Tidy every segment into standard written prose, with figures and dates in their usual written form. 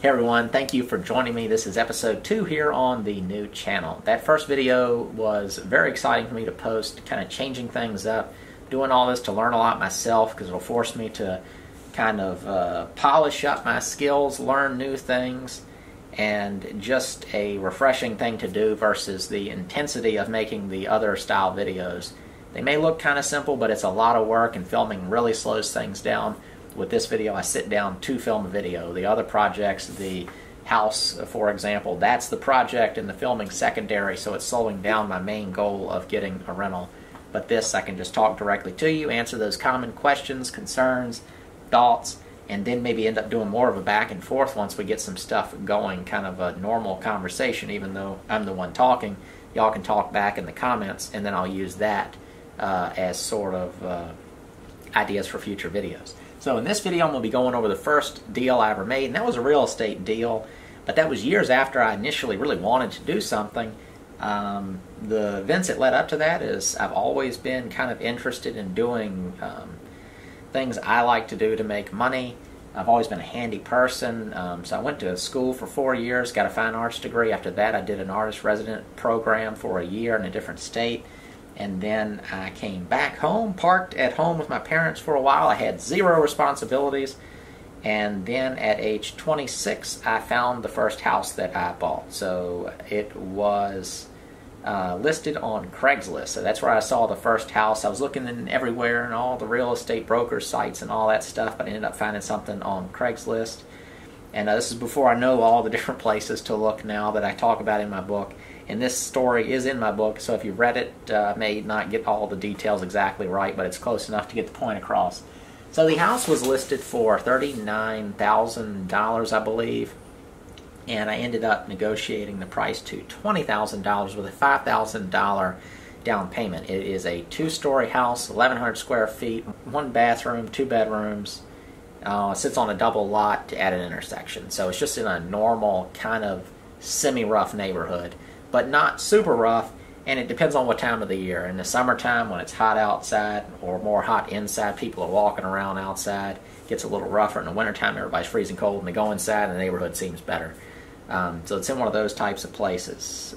Hey everyone, thank you for joining me. This is episode 2 here on the new channel. That first video was very exciting for me to post, kind of changing things up, doing all this to learn a lot myself because it'll force me to kind of polish up my skills, learn new things, and just a refreshing thing to do versus the intensity of making the other style videos. They may look kind of simple, but it's a lot of work and filming really slows things down. With this video, I sit down to film a video. The other projects, the house, for example, that's the project and the filming secondary, so it's slowing down my main goal of getting a rental. But this, I can just talk directly to you, answer those common questions, concerns, thoughts, and then maybe end up doing more of a back and forth once we get some stuff going, kind of a normal conversation, even though I'm the one talking. Y'all can talk back in the comments, and then I'll use that as sort of ideas for future videos. So in this video, I'm going to be going over the first deal I ever made, and that was a real estate deal, but that was years after I initially really wanted to do something. The events that led up to that is I've always been kind of interested in doing things I like to do to make money. I've always been a handy person, so I went to school for 4 years, got a fine arts degree. After that, I did an artist resident program for a year in a different state. And then I came back home, parked at home with my parents for a while. I had zero responsibilities. And then at age 26, I found the first house that I bought. So it was listed on Craigslist. So that's where I saw the first house. I was looking in everywhere and all the real estate broker sites and all that stuff, but I ended up finding something on Craigslist. And this is before I know all the different places to look now that I talk about in my book. And this story is in my book, so if you read it, may not get all the details exactly right, but it's close enough to get the point across. So the house was listed for $39,000, I believe, and I ended up negotiating the price to $20,000 with a $5,000 down payment. It is a 2-story house, 1,100 square feet, 1 bathroom, 2 bedrooms. It sits on a double lot at an intersection, so it's just in a normal kind of semi-rough neighborhood, but not super rough, and it depends on what time of the year. In the summertime, when it's hot outside or more hot inside, people are walking around outside. It gets a little rougher. In the wintertime, everybody's freezing cold, and they go inside, and the neighborhood seems better. So it's in one of those types of places.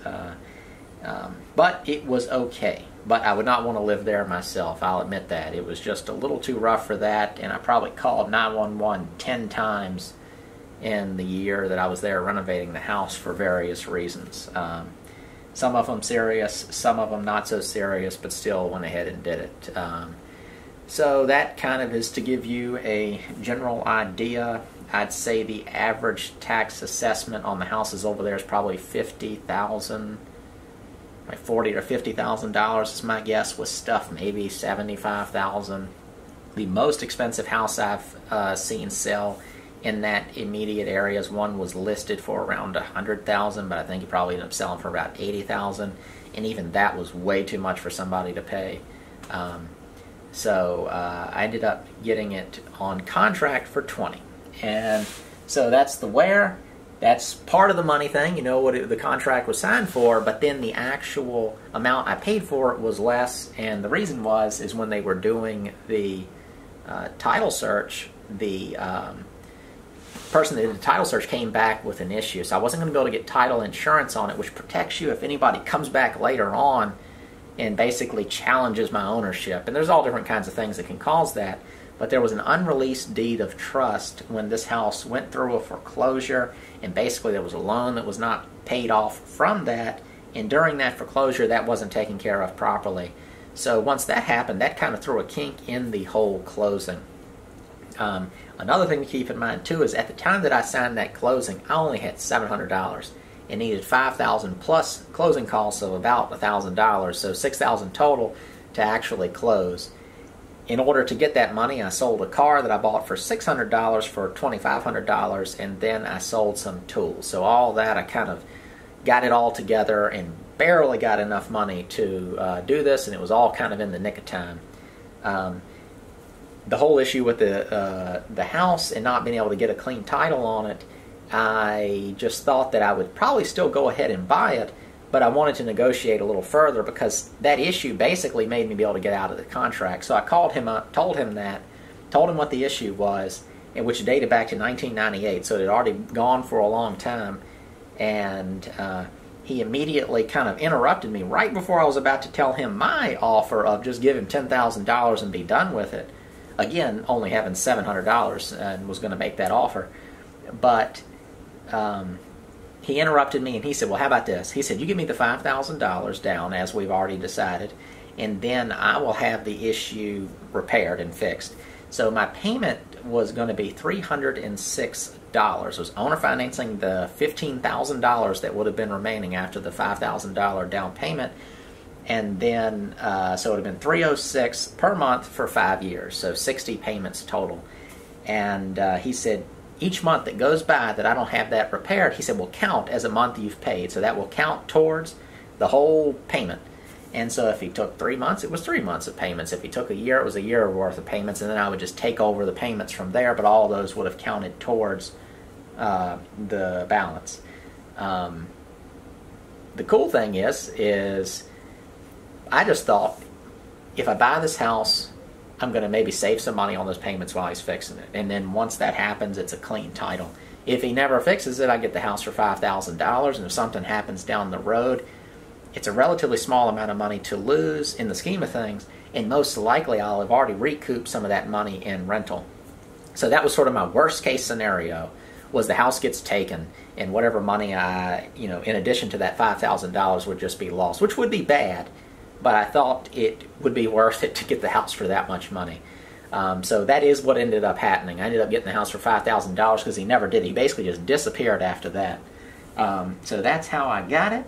But it was okay. But I would not want to live there myself, I'll admit that. It was just a little too rough for that, and I probably called 911 10 times in the year that I was there renovating the house for various reasons. Some of them serious, some of them not so serious, but still went ahead and did it. So that kind of is to give you a general idea. I'd say the average tax assessment on the houses over there is probably $50,000, like $40,000 to $50,000 is my guess, with stuff maybe $75,000. The most expensive house I've seen sell in that immediate areas, one was listed for around $100,000, but I think he probably ended up selling for about $80,000, and even that was way too much for somebody to pay. So I ended up getting it on contract for $20,000, and so that's the where. That's part of the money thing, you know what the contract was signed for, but then the actual amount I paid for it was less, and the reason is when they were doing the title search, the person that did the title search came back with an issue, so I wasn't going to be able to get title insurance on it, which protects you if anybody comes back later on and basically challenges my ownership. And there's all different kinds of things that can cause that, but there was an unreleased deed of trust when this house went through a foreclosure, and basically there was a loan that was not paid off from that, and during that foreclosure that wasn't taken care of properly. So once that happened, that kind of threw a kink in the whole closing. Another thing to keep in mind too is at the time that I signed that closing, I only had $700 and needed $5,000 plus closing costs of about $1,000, so $6,000 total to actually close. In order to get that money, I sold a car that I bought for $600 for $2,500, and then I sold some tools. So all that, I kind of got it all together and barely got enough money to do this, and it was all kind of in the nick of time. The whole issue with the house and not being able to get a clean title on it, I just thought that I would probably still go ahead and buy it, but I wanted to negotiate a little further because that issue basically made me be able to get out of the contract. So I called him up, told him what the issue was, and which dated back to 1998, so it had already gone for a long time. And he immediately kind of interrupted me right before I was about to tell him my offer of just give him $10,000 and be done with it. Again, only having $700 and was going to make that offer. But he interrupted me and he said, well, how about this? He said, you give me the $5,000 down, as we've already decided, and then I will have the issue repaired and fixed. So my payment was going to be $306. It was owner financing the $15,000 that would have been remaining after the $5,000 down payment. And then, so it would have been $306 per month for 5 years, so 60 payments total. And he said, each month that goes by that I don't have that repaired, he said, will count as a month you've paid. So that will count towards the whole payment. And so if he took 3 months, it was 3 months of payments. If he took a year, it was a year worth of payments. And then I would just take over the payments from there, but all of those would have counted towards the balance. The cool thing is I just thought, if I buy this house, I'm going to maybe save some money on those payments while he's fixing it. And then once that happens, it's a clean title. If he never fixes it, I get the house for $5,000. And if something happens down the road, it's a relatively small amount of money to lose in the scheme of things. And most likely, I'll have already recouped some of that money in rental. So that was sort of my worst case scenario, was the house gets taken and whatever money I, in addition to that $5,000 would just be lost, which would be bad. But I thought it would be worth it to get the house for that much money. So that is what ended up happening. I ended up getting the house for $5,000 because he never did. He basically just disappeared after that. So that's how I got it.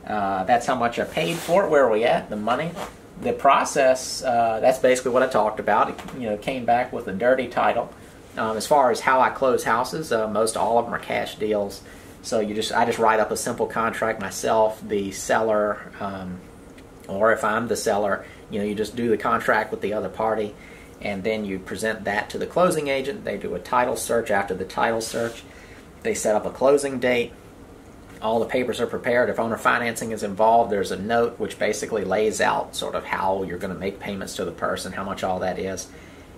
That's how much I paid for it. Where are we at? The money. The process, that's basically what I talked about. It came back with a dirty title. As far as how I close houses, most all of them are cash deals. So I just write up a simple contract myself, the seller, or if I'm the seller, you just do the contract with the other party, and then you present that to the closing agent. They do a title search. After the title search, they set up a closing date. All the papers are prepared. If owner financing is involved, there's a note which basically lays out sort of how you're going to make payments to the person, how much all that is,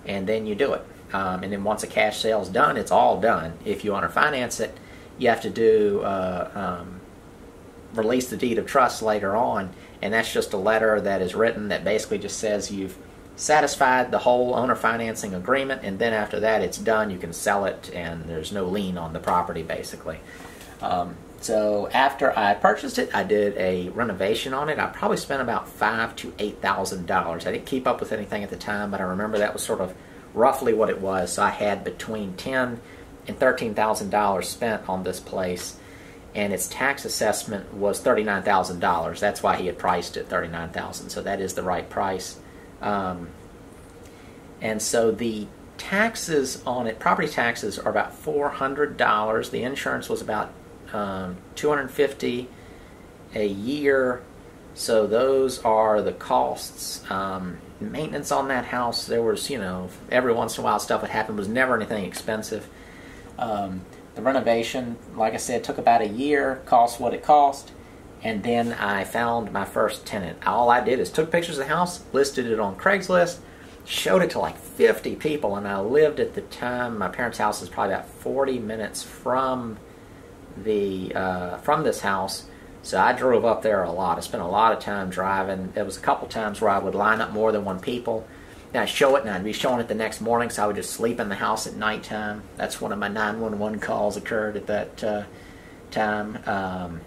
and then you do it. And then once a cash sale is done, it's all done. If you owner finance it, you have to do release the deed of trust later on, and that's just a letter that is written that basically just says you've satisfied the whole owner financing agreement, and then after that it's done. You can sell it, and there's no lien on the property, basically. So after I purchased it, I did a renovation on it. I probably spent about $5,000 to $8,000. I didn't keep up with anything at the time, but I remember that was sort of roughly what it was. So I had between $10,000 and $13,000 spent on this place, and its tax assessment was $39,000. That's why he had priced it $39,000. So that is the right price. And so the taxes on it, property taxes, are about $400. The insurance was about $250 a year. So those are the costs. Maintenance on that house, there was, every once in a while stuff would happen. It was never anything expensive. The renovation, like I said, took about a year, cost what it cost, and then I found my first tenant. All I did is took pictures of the house, listed it on Craigslist, showed it to like 50 people, and I lived at the time, my parents' house is probably about 40 minutes from this house. So I drove up there a lot. I spent a lot of time driving. There was a couple times where I would line up more than one people. Then I'd show it, and I'd be showing it the next morning, so I would just sleep in the house at nighttime. That's one of my 911 calls occurred at that time.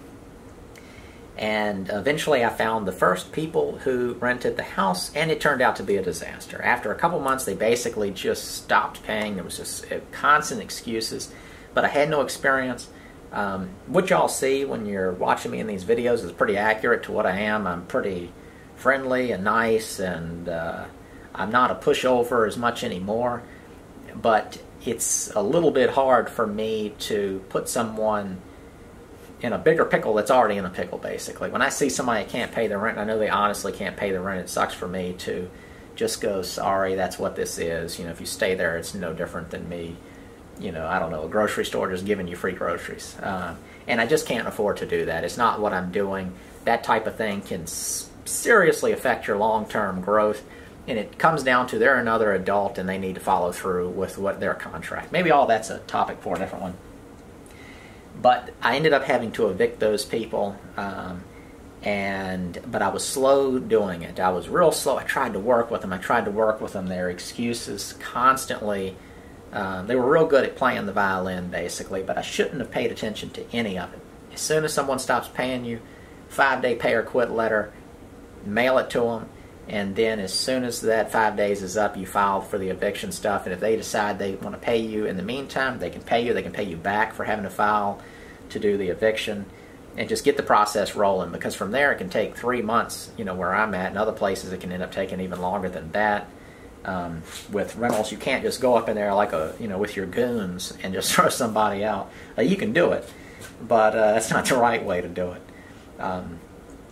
And eventually I found the first people who rented the house, and it turned out to be a disaster. After a couple months, they basically just stopped paying. There was just constant excuses, but I had no experience. What y'all see when you're watching me in these videos is pretty accurate to what I am. I'm pretty friendly and nice, and I'm not a pushover as much anymore, but it's a little bit hard for me to put someone in a bigger pickle that's already in a pickle, basically. When I see somebody that can't pay the rent, I know they honestly can't pay the rent, it sucks for me to just go, sorry, that's what this is. If you stay there, it's no different than me, I don't know, a grocery store just giving you free groceries. And I just can't afford to do that. It's not what I'm doing. That type of thing can seriously affect your long-term growth. and it comes down to they're another adult and they need to follow through with what their contract. Maybe all that's a topic for a different one. But I ended up having to evict those people, but I was slow doing it. I was real slow. I tried to work with them. Their excuses constantly. They were real good at playing the violin, basically, but I shouldn't have paid attention to any of it. As soon as someone stops paying you, 5-day pay or quit letter, mail it to them, and then as soon as that 5 days is up, you file for the eviction stuff, and if they decide they want to pay you in the meantime, they can pay you. They can pay you back for having to file to do the eviction, and just get the process rolling, because from there it can take 3 months, where I'm at, and other places it can end up taking even longer than that. With rentals, you can't just go up in there like with your goons and just throw somebody out. You can do it, but that's not the right way to do it.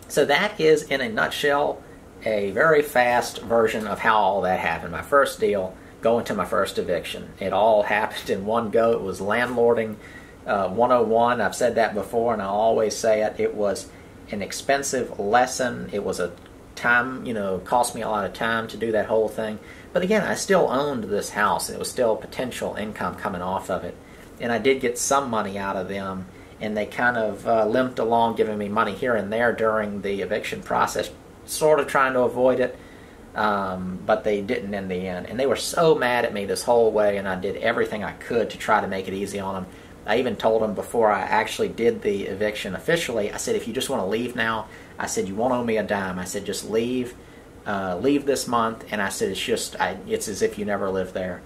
So that is, in a nutshell, a very fast version of how all that happened. My first deal, going to my first eviction. It all happened in one go. It was landlording 101. I've said that before, and I'll always say it. It was an expensive lesson. It was a time, cost me a lot of time to do that whole thing. But again, I still owned this house. It was still potential income coming off of it. And I did get some money out of them, and they kind of limped along, giving me money here and there during the eviction process, sort of trying to avoid it, but they didn't in the end. And they were so mad at me this whole way, and I did everything I could to try to make it easy on them. I even told them before I actually did the eviction officially, I said, if you just want to leave now, I said, you won't owe me a dime. I said, just leave this month. And I said, it's as if you never lived there.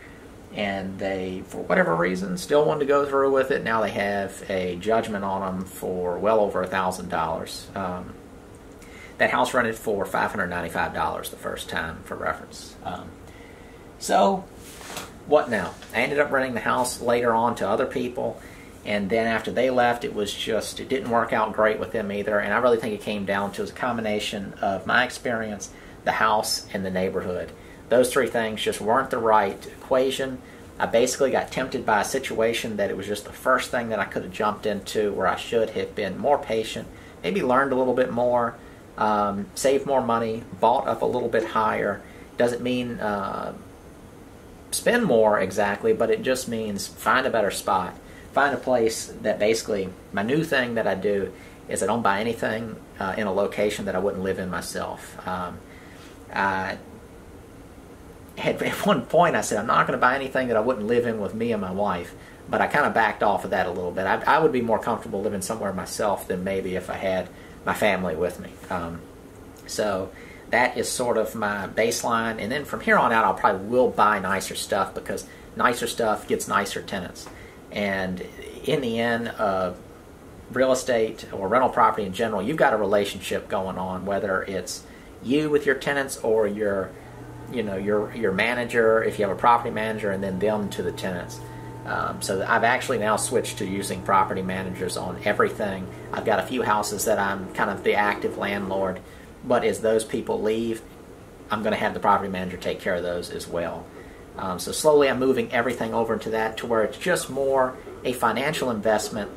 And they, for whatever reason, still wanted to go through with it. Now they have a judgment on them for well over $1,000. That house rented for $595 the first time, for reference. So, what now? I ended up renting the house later on to other people, and then after they left, it didn't work out great with them either, and I really think it came down to a combination of my experience, the house, and the neighborhood. Those three things just weren't the right equation. I basically got tempted by a situation that it was just the first thing that I could have jumped into, where I should have been more patient, maybe learned a little bit more, saved more money, bought up a little bit higher. Doesn't mean spend more exactly, but it just means find a better spot. Find a place that basically, my new thing that I do is I don't buy anything in a location that I wouldn't live in myself. At one point I said I'm not going to buy anything that I wouldn't live in with me and my wife, but I kind of backed off of that a little bit. I would be more comfortable living somewhere myself than maybe if I had my family with me. So that is sort of my baseline, and then from here on out I probably will buy nicer stuff, because nicer stuff gets nicer tenants. And in the end, real estate or rental property in general, you've got a relationship going on, whether it's you with your tenants or your manager, if you have a property manager, and then them to the tenants. So I've actually now switched to using property managers on everything. I've got a few houses that I'm kind of the active landlord, but as those people leave, I'm going to have the property manager take care of those as well. So slowly I'm moving everything over into that, to where it's just more a financial investment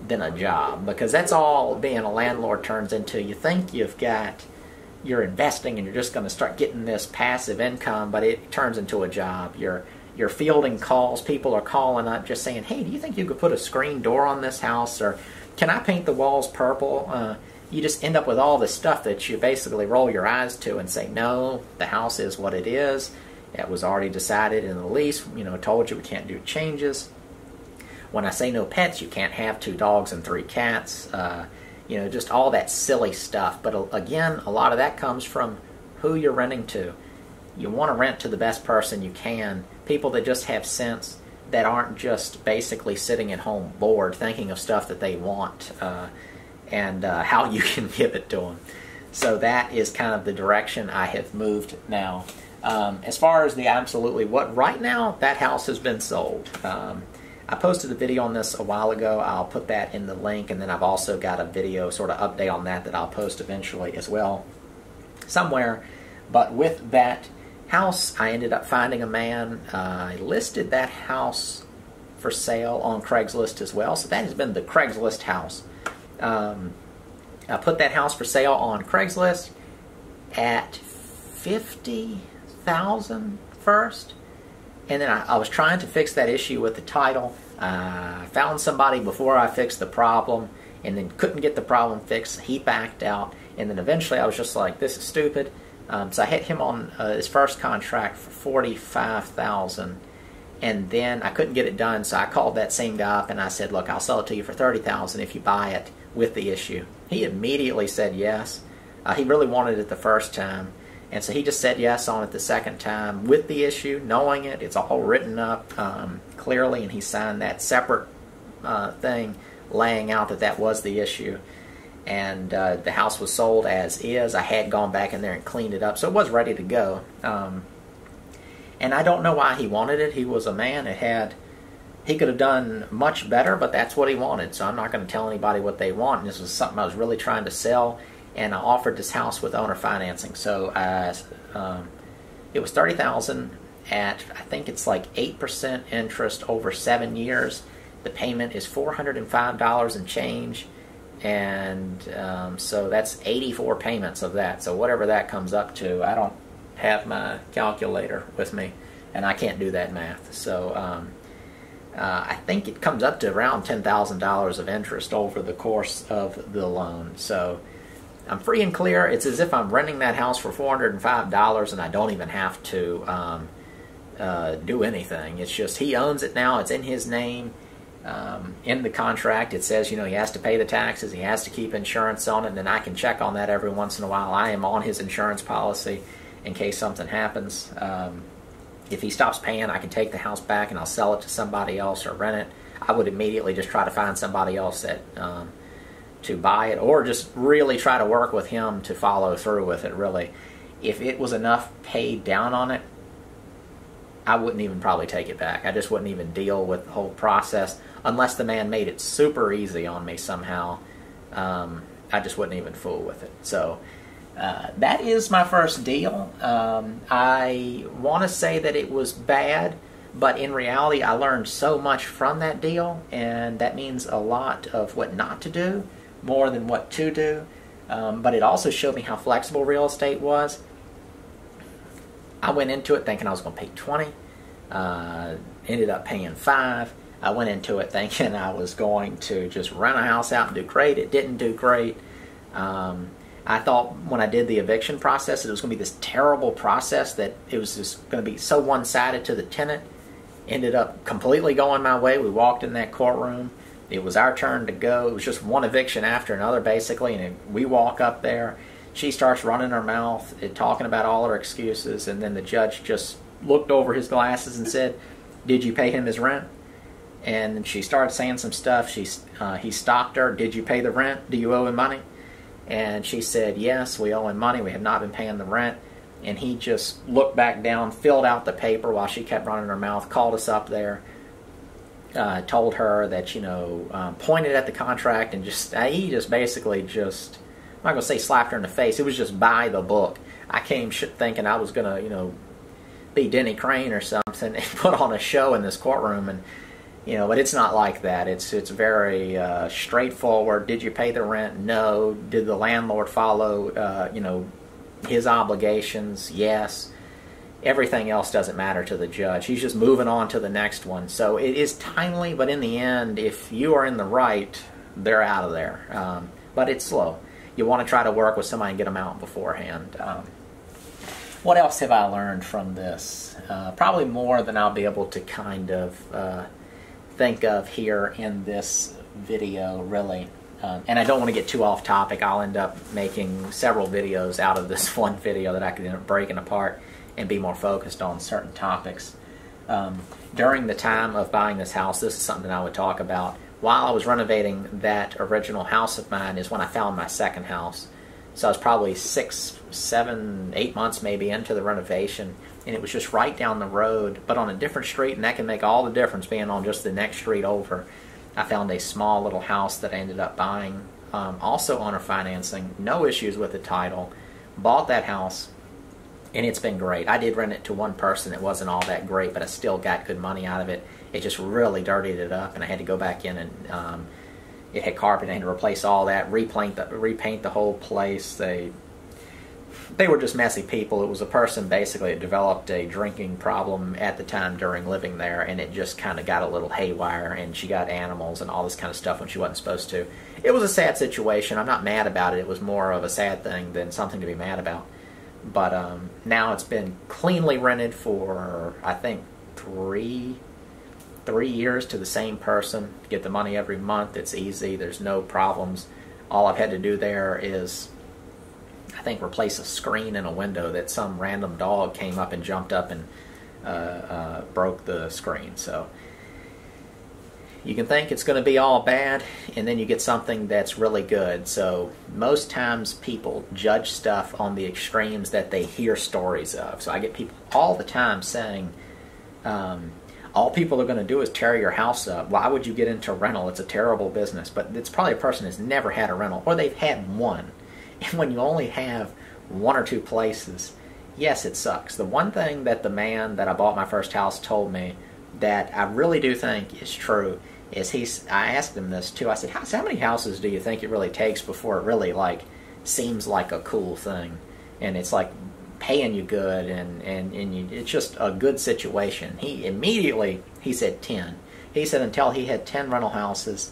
than a job, because that's all being a landlord turns into. You think you're investing and you're just going to start getting this passive income, but it turns into a job. You're fielding calls. People are calling up just saying, hey, do you think you could put a screen door on this house, or can I paint the walls purple? You just end up with all this stuff that you basically roll your eyes to and say, no, the house is what it is. It was already decided in the lease, told you we can't do changes. When I say no pets, you can't have 2 dogs and 3 cats. Just all that silly stuff. But again, a lot of that comes from who you're renting to. You want to rent to the best person you can. People that just have sense, that aren't just basically sitting at home bored thinking of stuff that they want and how you can give it to them. So that is kind of the direction I have moved now. As far as the absolutely what, right now, that house has been sold. I posted a video on this a while ago. I'll put that in the link, and then I've also got a video sort of update on that I'll post eventually as well somewhere. But with that house, I ended up finding a man. I listed that house for sale on Craigslist as well. So that has been the Craigslist house. I put that house for sale on Craigslist at $30,000 first. And then I was trying to fix that issue with the title. I found somebody before I fixed the problem, and then couldn't get the problem fixed. He backed out, and then eventually I was just like, this is stupid. So I hit him on his first contract for $45,000, and then I couldn't get it done. So I called that same guy up and I said, look, I'll sell it to you for $30,000 if you buy it with the issue. He immediately said yes. He really wanted it the first time, and so he just said yes on it the second time with the issue, knowing it. It's all written up clearly, and he signed that separate thing laying out that that was the issue. And the house was sold as is. I had gone back in there and cleaned it up, so it was ready to go. And I don't know why he wanted it. He was a man that had, he could have done much better, but that's what he wanted. So I'm not going to tell anybody what they want. And this was something I was really trying to sell, and I offered this house with owner financing. So it was $30,000 at, I think it's like 8% interest over 7 years. The payment is $405 and change. And so that's 84 payments of that. So whatever that comes up to, I don't have my calculator with me, and I can't do that math. So I think it comes up to around $10,000 of interest over the course of the loan. So I'm free and clear. It's as if I'm renting that house for $405, and I don't even have to do anything. It's just he owns it now. It's in his name. In the contract it says, you know, he has to pay the taxes, he has to keep insurance on it, and then I can check on that every once in a while. I am on his insurance policy in case something happens. If he stops paying, I can take the house back and I'll sell it to somebody else or rent it. I would immediately just try to find somebody else that to buy it, or just really try to work with him to follow through with it, really. If it was enough paid down on it, I wouldn't even probably take it back. I just wouldn't even deal with the whole process unless the man made it super easy on me somehow. I just wouldn't even fool with it. So that is my first deal. I want to say that it was bad, but in reality I learned so much from that deal, and that means a lot of what not to do more than what to do. But it also showed me how flexible real estate was. I went into it thinking I was going to pay $20. Ended up paying $5. I went into it thinking I was going to just rent a house out and do great. It didn't do great. I thought when I did the eviction process, it was going to be this terrible process, that it was just going to be so one-sided to the tenant. Ended up completely going my way. We walked in that courtroom. It was our turn to go. It was just one eviction after another, basically, and we walk up there. She starts running her mouth, talking about all her excuses, and then the judge just looked over his glasses and said, "Did you pay him his rent?" And she started saying some stuff. He stopped her. "Did you pay the rent? Do you owe him money?" And she said, "Yes, we owe him money. We have not been paying the rent." And he just looked back down, filled out the paper while she kept running her mouth, called us up there, told her that, you know, pointed at the contract, and he just basically just, I'm not going to say slapped her in the face. It was just by the book. I came thinking I was going to, you know, be Denny Crane or something and put on a show in this courtroom, and, you know, but it's not like that. It's very straightforward. Did you pay the rent? No. Did the landlord follow, you know, his obligations? Yes. Everything else doesn't matter to the judge. He's just moving on to the next one. So it is timely, but in the end, if you are in the right, they're out of there. But it's slow. You want to try to work with somebody and get them out beforehand. What else have I learned from this? Probably more than I'll be able to kind of think of here in this video, really. And I don't want to get too off topic. I'll end up making several videos out of this one video that I could end up breaking apart and be more focused on certain topics. During the time of buying this house, this is something I would talk about. While I was renovating that original house of mine is when I found my second house. So I was probably 6, 7, 8 months maybe into the renovation, and it was just right down the road, but on a different street, and that can make all the difference being on just the next street over. I found a small little house that I ended up buying, also owner financing, no issues with the title. Bought that house, and it's been great. I did rent it to one person. It wasn't all that great, but I still got good money out of it. It just really dirtied it up, and I had to go back in and it had carpet. I had to replace all that, repaint the whole place. they were just messy people. It was a person basically that developed a drinking problem at the time during living there, and it just kind of got a little haywire, and she got animals and all this kind of stuff when she wasn't supposed to. It was a sad situation. I'm not mad about it. It was more of a sad thing than something to be mad about. But now it's been cleanly rented for, I think, three years to the same person. Get the money every month. It's easy. There's no problems. All I've had to do there is, I think, replace a screen in a window that some random dog came up and jumped up and broke the screen. So you can think it's going to be all bad, and then you get something that's really good. So most times people judge stuff on the extremes that they hear stories of. So I get people all the time saying, all people are going to do is tear your house up. Why would you get into rental? It's a terrible business. But it's probably a person who's never had a rental, or they've had one. And when you only have one or two places, yes, it sucks. The one thing that the man that I bought my first house told me that I really do think is true is I asked him this too. I said, how many houses do you think it really takes before it really seems like a cool thing? And it's like paying you good and it's just a good situation. He said 10. He said until he had 10 rental houses,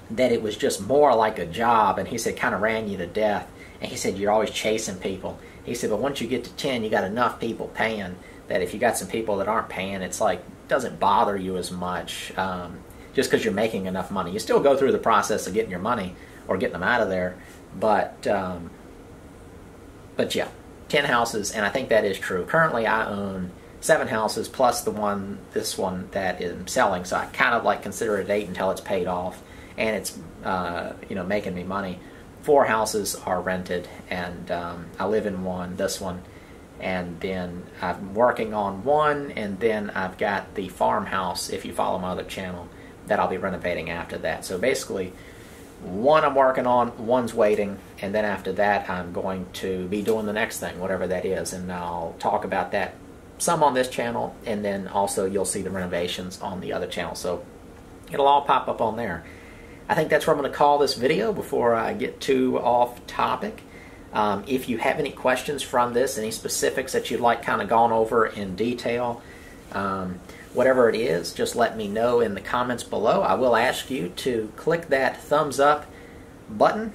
that it was just more like a job, and he said kind of ran you to death. And he said you're always chasing people. He said, but once you get to 10, you got enough people paying that if you got some people that aren't paying, it's like doesn't bother you as much, just because you're making enough money. You still go through the process of getting your money or getting them out of there, but yeah, 10 houses, and I think that is true. Currently, I own 7 houses plus this one that I'm selling, so I kind of consider it 8 until it's paid off. And it's making me money. 4 houses are rented, and I live in this one, and then I'm working on one, and then I've got the farmhouse, if you follow my other channel, that I'll be renovating after that. So basically, one I'm working on, one's waiting, and then after that I'm going to be doing the next thing, whatever that is, and I'll talk about that some on this channel, and then also you'll see the renovations on the other channel. So it'll all pop up on there. I think that's where I'm going to call this video before I get too off topic. If you have any questions from this, any specifics that you'd like kind of gone over in detail, whatever it is, just let me know in the comments below. I will ask you to click that thumbs up button.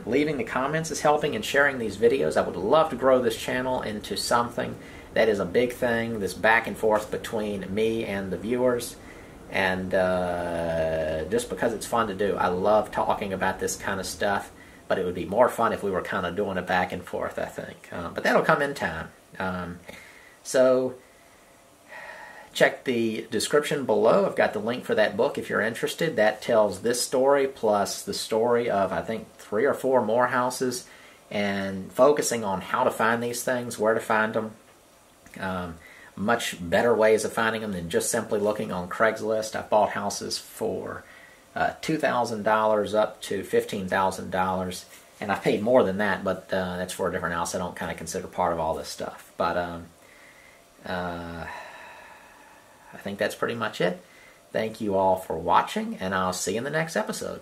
Leaving the comments is helping, and sharing these videos. I would love to grow this channel into something that is a big thing, this back and forth between me and the viewers. And just because it's fun to do. I love talking about this kind of stuff, but it would be more fun if we were kind of doing it back and forth, I think. But that'll come in time. So check the description below. I've got the link for that book if you're interested. That tells this story plus the story of, I think, 3 or 4 more houses, and focusing on how to find these things, where to find them. Much better ways of finding them than just simply looking on Craigslist. I've bought houses for $2,000 up to $15,000, and I've paid more than that, but that's for a different house I don't kind of consider part of all this stuff. But I think that's pretty much it. Thank you all for watching, and I'll see you in the next episode.